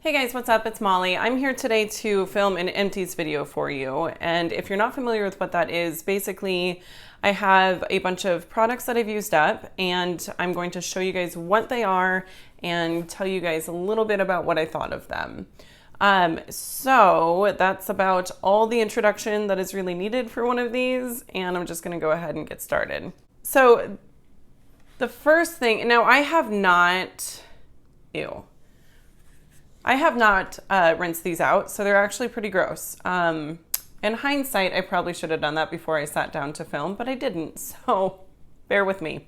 Hey guys, what's up? It's Molly. I'm here today to film an Empties video for you. And if you're not familiar with what that is, basically I have a bunch of products that I've used up and I'm going to show you guys what they are and tell you guys a little bit about what I thought of them. So that's about all the introduction that is really needed for one of these, and I'm just going to go ahead and get started. So the first thing, now I have not rinsed these out, so they're actually pretty gross. In hindsight, I probably should have done that before I sat down to film, but I didn't, so bear with me.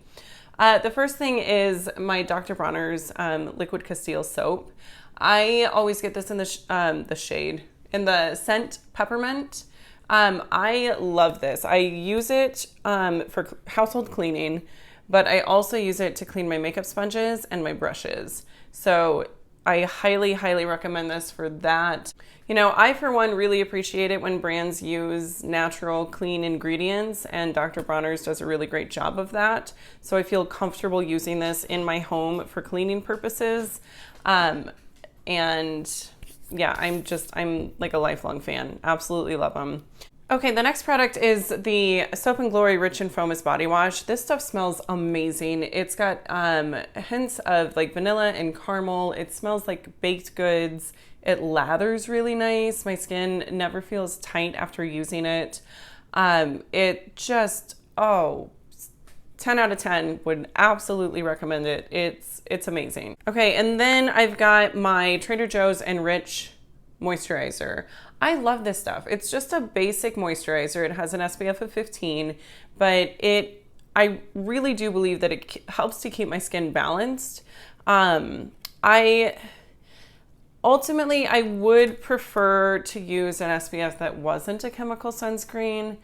The first thing is my Dr. Bronner's Liquid Castile soap. I always get this in the shade, in the scent peppermint. I love this. I use it for household cleaning, but I also use it to clean my makeup sponges and my brushes. So I highly, highly recommend this for that. You know, I, for one, really appreciate it when brands use natural, clean ingredients, and Dr. Bronner's does a really great job of that. So I feel comfortable using this in my home for cleaning purposes. And yeah, I'm like a lifelong fan. Absolutely love them. Okay, the next product is the Soap & Glory Rich and Foamless Body Wash. This stuff smells amazing. It's got hints of like vanilla and caramel. It smells like baked goods. It lathers really nice. My skin never feels tight after using it. It just, 10 out of 10, would absolutely recommend it. It's amazing. Okay, and then I've got my Trader Joe's and Rich moisturizer. I love this stuff. It's just a basic moisturizer. It has an SPF of 15, but I really do believe that it helps to keep my skin balanced. Ultimately, I would prefer to use an SPF that wasn't a chemical sunscreen,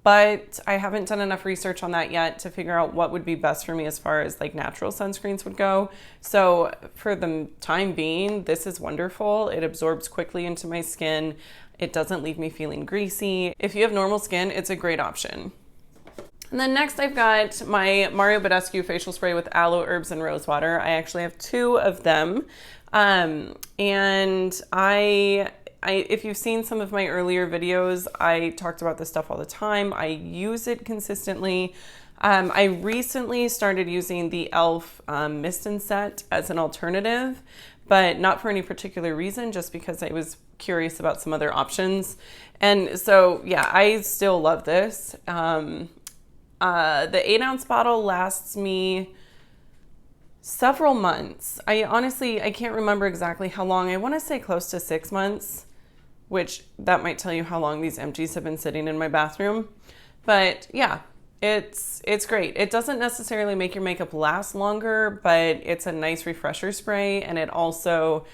but I haven't done enough research on that yet to figure out what would be best for me as far as like natural sunscreens would go. So for the time being, this is wonderful. It absorbs quickly into my skin. It doesn't leave me feeling greasy. If you have normal skin, it's a great option. And then next I've got my Mario Badescu facial spray with aloe, herbs, and rose water. I actually have 2 of them. And if you've seen some of my earlier videos, I talked about this stuff all the time. I use it consistently. I recently started using the e.l.f. Mist and Set as an alternative, but not for any particular reason, just because I was curious about some other options. And so, yeah, I still love this. The 8-ounce bottle lasts me several months. I can't remember exactly how long. I want to say close to 6 months, which that might tell you how long these empties have been sitting in my bathroom. But yeah, it's great. It doesn't necessarily make your makeup last longer, but it's a nice refresher spray, and it also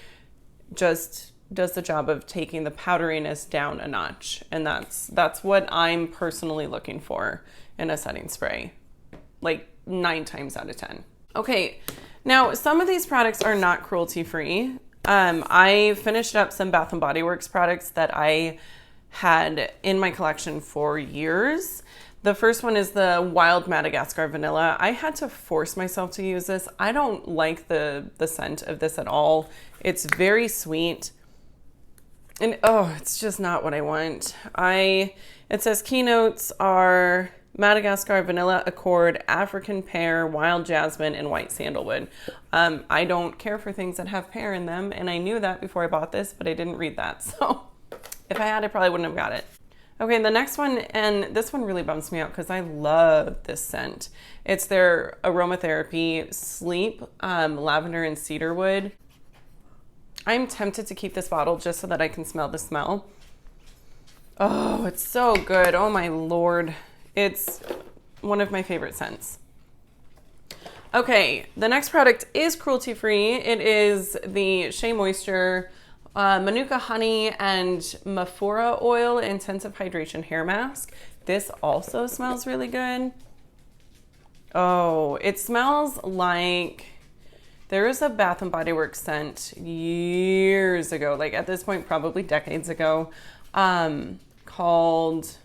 just does the job of taking the powderiness down a notch. And that's what I'm personally looking for in a setting spray, like 9 times out of 10. Okay, now some of these products are not cruelty-free. I finished up some Bath & Body Works products that I had in my collection for years. The first one is the Wild Madagascar Vanilla. I had to force myself to use this. I don't like the scent of this at all. It's very sweet. And it's just not what I want. It says keynotes are Madagascar, Vanilla Accord, African Pear, Wild Jasmine, and White Sandalwood. I don't care for things that have pear in them, and I knew that before I bought this, but I didn't read that. So if I had, I probably wouldn't have got it. Okay, the next one, and this one really bums me out because I love this scent. It's their Aromatherapy Sleep Lavender and Cedarwood. I'm tempted to keep this bottle just so that I can smell the smell. Oh, it's so good. Oh my Lord. It's one of my favorite scents. Okay, the next product is cruelty-free. It is the Shea Moisture Manuka Honey and Mafura Oil Intensive Hydration Hair Mask. This also smells really good. Oh, it smells like there was a Bath & Body Works scent years ago, like at this point, probably decades ago, called,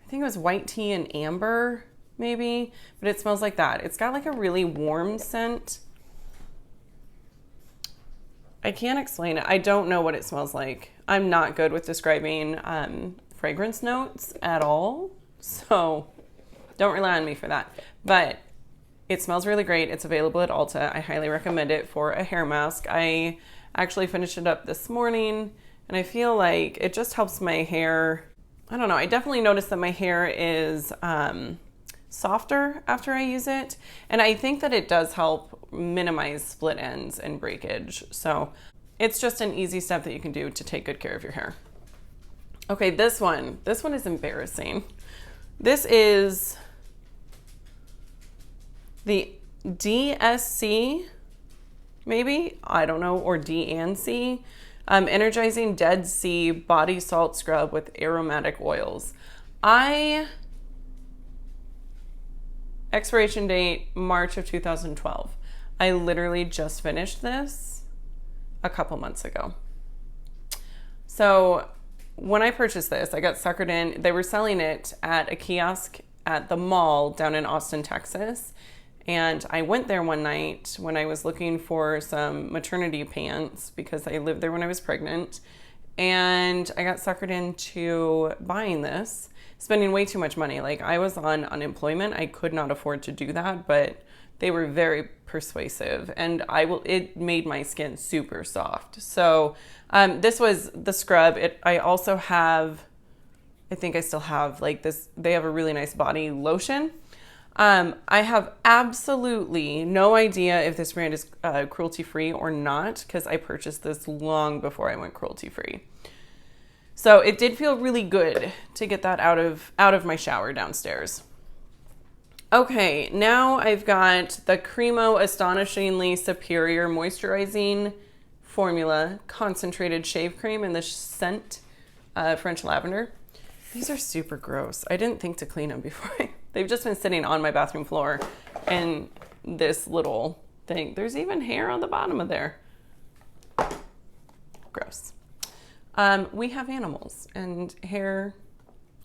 I think it was White Tea and Amber, maybe, but it smells like that. It's got like a really warm scent. I can't explain it. I don't know what it smells like. I'm not good with describing fragrance notes at all, so don't rely on me for that. But it smells really great. It's available at Ulta. I highly recommend it for a hair mask. I actually finished it up this morning, and I feel like it just helps my hair. I don't know. I definitely noticed that my hair is softer after I use it, and I think that it does help minimize split ends and breakage. So it's just an easy step that you can do to take good care of your hair. Okay, this one is embarrassing. This is the DSC, maybe, I don't know, or D&C, Energizing Dead Sea Body Salt Scrub with Aromatic Oils. Expiration date, March of 2012. I literally just finished this a couple months ago. So when I purchased this, I got suckered in. They were selling it at a kiosk at the mall down in Austin, Texas. And I went there one night when I was looking for some maternity pants because I lived there when I was pregnant. And I got suckered into buying this, spending way too much money. Like, I was on unemployment. I could not afford to do that, but they were very persuasive, and it made my skin super soft. So this was the scrub. I also have, I think I still have like this, they have a really nice body lotion. I have absolutely no idea if this brand is cruelty-free or not, because I purchased this long before I went cruelty-free. So it did feel really good to get that out of my shower downstairs. Okay, now I've got the Cremo Astonishingly Superior Moisturizing Formula Concentrated Shave Cream in the scent French Lavender. These are super gross. I didn't think to clean them before. They've just been sitting on my bathroom floor in this little thing. There's even hair on the bottom of there. Gross. We have animals, and hair,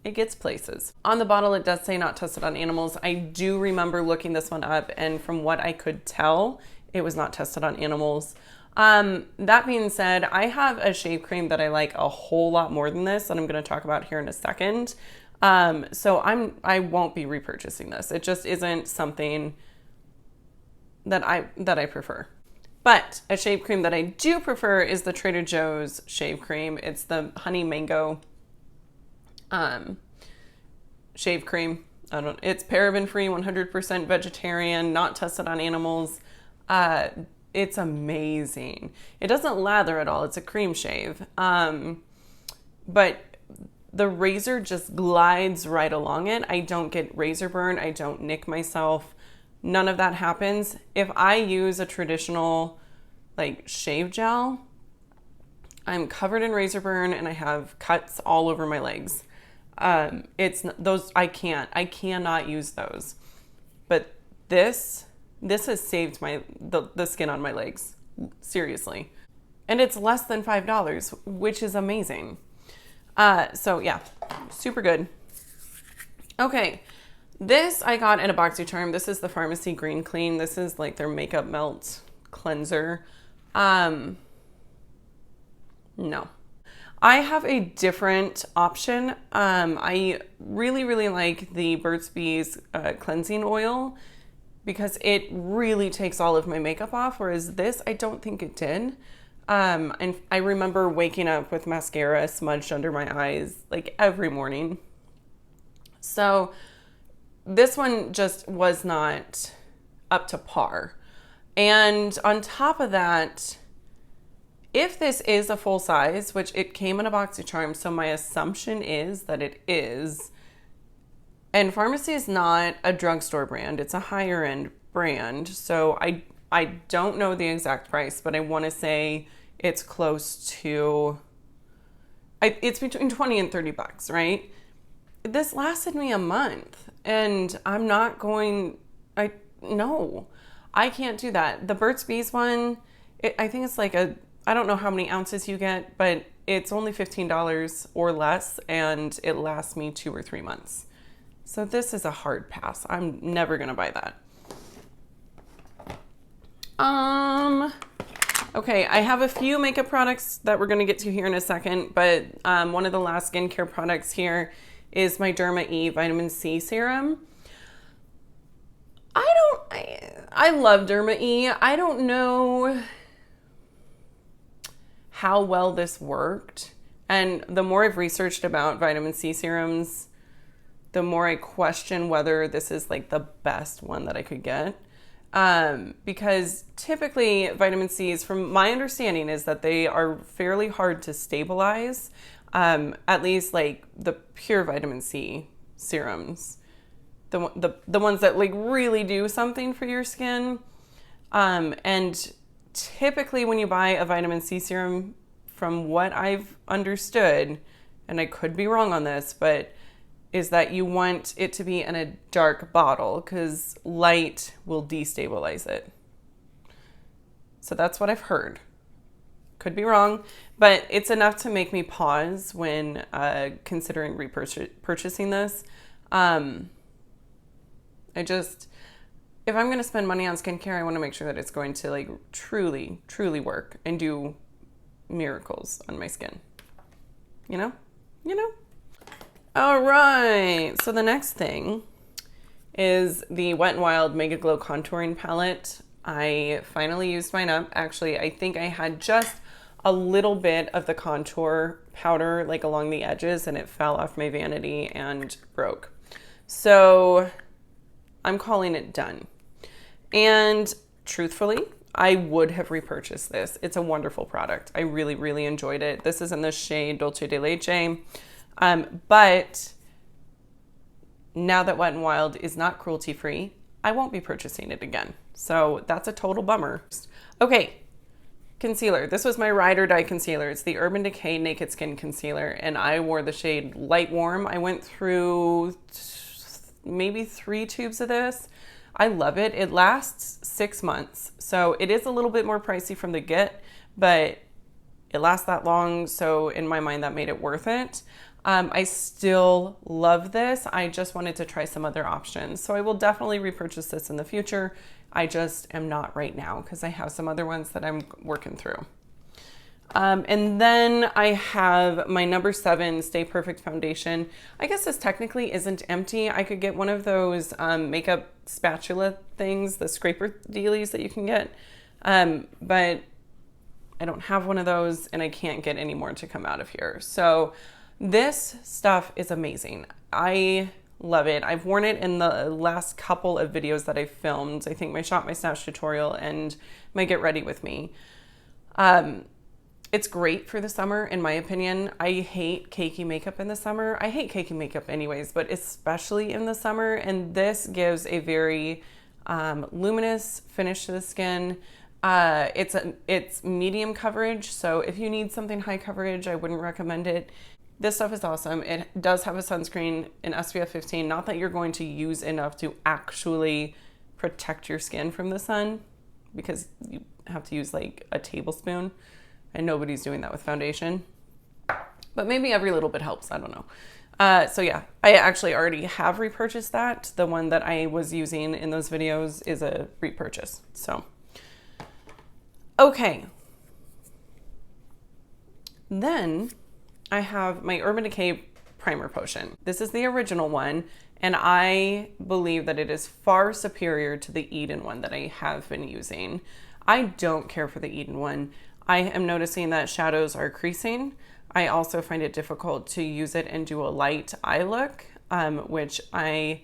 it gets places. On the bottle, it does say not tested on animals. I do remember looking this one up, and from what I could tell, it was not tested on animals. That being said, I have a shave cream that I like a whole lot more than this, that I'm going to talk about here in a second. So I won't be repurchasing this. It just isn't something that I prefer. But a shave cream that I do prefer is the Trader Joe's shave cream. It's the honey mango shave cream. It's paraben free, 100% vegetarian, not tested on animals. It's amazing. It doesn't lather at all. It's a cream shave. But the razor just glides right along it. I don't get razor burn. I don't nick myself. None of that happens. If I use a traditional like shave gel, I'm covered in razor burn and I have cuts all over my legs. It's those, I cannot use those. But this has saved the skin on my legs. Seriously. And it's less than $5, which is amazing. So yeah, super good. Okay. This I got in a BoxyCharm. This is the Pharmacy Green Clean. This is like their makeup melt cleanser. No. I have a different option. I really, really like the Burt's Bees cleansing oil because it really takes all of my makeup off, whereas this, I don't think it did. And I remember waking up with mascara smudged under my eyes like every morning. So this one just was not up to par. And on top of that, if this is a full size, which it came in a BoxyCharm, so my assumption is that it is, and Pharmacy is not a drugstore brand, it's a higher end brand. So I don't know the exact price, but I want to say it's close to, it's between 20 and 30 bucks, right? This lasted me a month, and I'm not going, no, I can't do that. The Burt's Bees one, I think it's like I don't know how many ounces you get, but it's only $15 or less, and it lasts me 2 or 3 months. So this is a hard pass. I'm never going to buy that. Okay, I have a few makeup products that we're going to get to here in a second, but one of the last skincare products here is my Derma E Vitamin C Serum. I love Derma E. I don't know how well this worked. And the more I've researched about vitamin C serums, the more I question whether this is like the best one that I could get. Because typically vitamin C's, from my understanding, is that they are fairly hard to stabilize, at least like the pure vitamin C serums, the ones that like really do something for your skin. And typically when you buy a vitamin C serum, from what I've understood, and I could be wrong on this, but is that you want it to be in a dark bottle because light will destabilize it. So that's what I've heard. Could be wrong, but it's enough to make me pause when considering repurchasing this. If I'm going to spend money on skincare, I want to make sure that it's going to like truly, truly work and do miracles on my skin. You know? All right, so the next thing is the Wet n Wild Mega Glow Contouring Palette. I finally used mine up. Actually, I think I had just a little bit of the contour powder like along the edges and it fell off my vanity and broke. So I'm calling it done. And truthfully, I would have repurchased this. It's a wonderful product. I really, really enjoyed it. This is in the shade Dolce de Leche. But now that Wet n Wild is not cruelty-free, I won't be purchasing it again. So that's a total bummer. Okay, concealer. This was my ride or die concealer. It's the Urban Decay Naked Skin Concealer, and I wore the shade Light Warm. I went through maybe 3 tubes of this. I love it. It lasts 6 months. So it is a little bit more pricey from the get, but it lasts that long. So in my mind, that made it worth it. I still love this. I just wanted to try some other options. So I will definitely repurchase this in the future. I just am not right now because I have some other ones that I'm working through. And then I have my number 7 Stay Perfect foundation. I guess this technically isn't empty. I could get one of those makeup spatula things, the scraper dealies that you can get. But I don't have one of those and I can't get any more to come out of here. So this stuff is amazing. I love it. I've worn it in the last couple of videos that I filmed. I think my Shop My Stash tutorial and my Get Ready With Me. It's great for the summer, in my opinion. I hate cakey makeup in the summer. I hate cakey makeup anyways, but especially in the summer. And this gives a very luminous finish to the skin. It's medium coverage, so if you need something high coverage, I wouldn't recommend it. This stuff is awesome. It does have a sunscreen in SPF 15. Not that you're going to use enough to actually protect your skin from the sun, because you have to use like a tablespoon, and nobody's doing that with foundation. But maybe every little bit helps. I don't know. So yeah, I actually already have repurchased that. The one that I was using in those videos is a repurchase. So, okay. Then I have my Urban Decay Primer Potion. This is the original one, and I believe that it is far superior to the Eden one that I have been using. I don't care for the Eden one. I am noticing that shadows are creasing. I also find it difficult to use it and do a light eye look, which there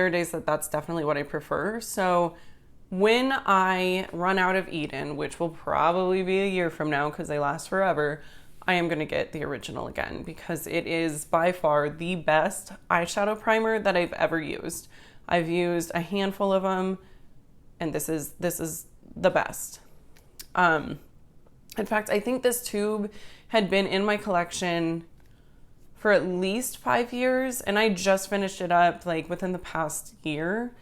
are days that that's definitely what I prefer. So when I run out of Eden, which will probably be a year from now because they last forever, I am going to get the original again because it is by far the best eyeshadow primer that I've ever used. I've used a handful of them, and this is the best. In fact, I think this tube had been in my collection for at least 5 years, and I just finished it up like within the past year,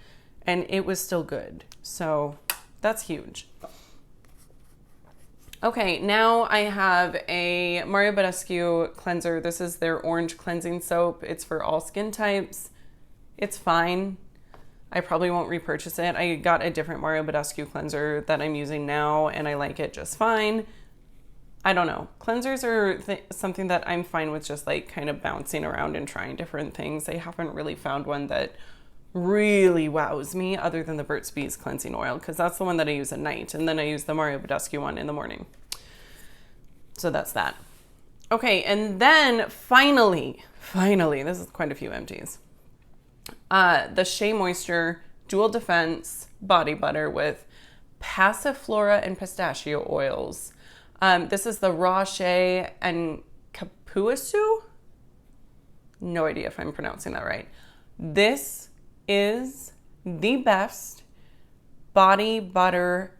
and it was still good. So that's huge. Okay, now I have a Mario Badescu cleanser. This is their orange cleansing soap. It's for all skin types. It's fine. I probably won't repurchase it. I got a different Mario Badescu cleanser that I'm using now, and I like it just fine. I don't know. Cleansers are something that I'm fine with, just like kind of bouncing around and trying different things. I haven't really found one that really wows me other than the Burt's Bees cleansing oil, because that's the one that I use at night, and then I use the Mario Badescu one in the morning. So that's that. Okay, and then finally, this is quite a few empties. The Shea Moisture Dual Defense Body Butter with Passiflora and pistachio oils. This is the Raw Shea and Kapuasu. No idea if I'm pronouncing that right. This is the best body butter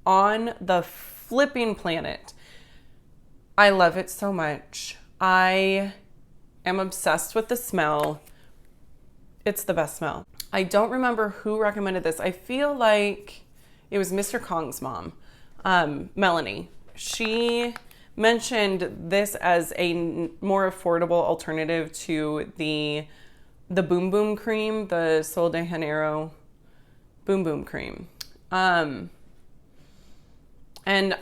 on the flipping planet. I love it so much. I am obsessed with the smell. It's the best smell. I don't remember who recommended this. I feel like it was Mr. Kong's mom, Melanie. She mentioned this as a more affordable alternative to the Boom Boom cream, the Sol de Janeiro Boom Boom cream. And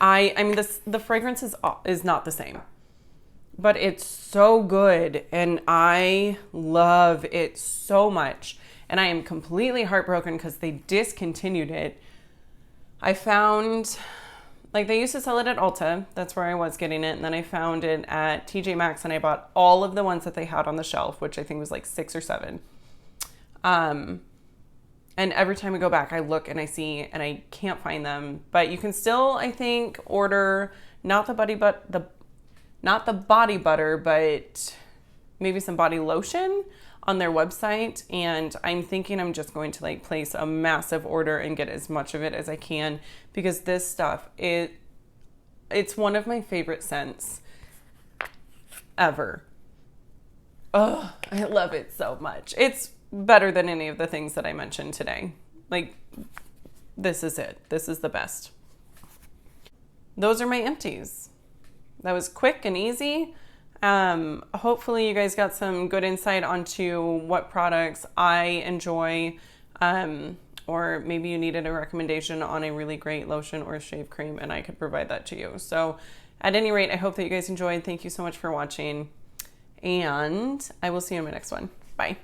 I mean, the fragrance is not the same, but it's so good, and I love it so much. And I am completely heartbroken because they discontinued it. I found, like, they used to sell it at Ulta. That's where I was getting it. And then I found it at TJ Maxx, and I bought all of the ones that they had on the shelf, which I think was like 6 or 7. And every time I go back, I look and I see, and I can't find them. But you can still, I think, order not the body butter, but maybe some body lotion on their website. And I'm thinking I'm just going to like place a massive order and get as much of it as I can, because this stuff, it's one of my favorite scents ever. Oh, I love it so much. It's better than any of the things that I mentioned today. Like, this is it. This is the best. Those are my empties. That was quick and easy. Hopefully you guys got some good insight onto what products I enjoy, or maybe you needed a recommendation on a really great lotion or shave cream, and I could provide that to you. So at any rate, I hope that you guys enjoyed. Thank you so much for watching, and I will see you in my next one. Bye.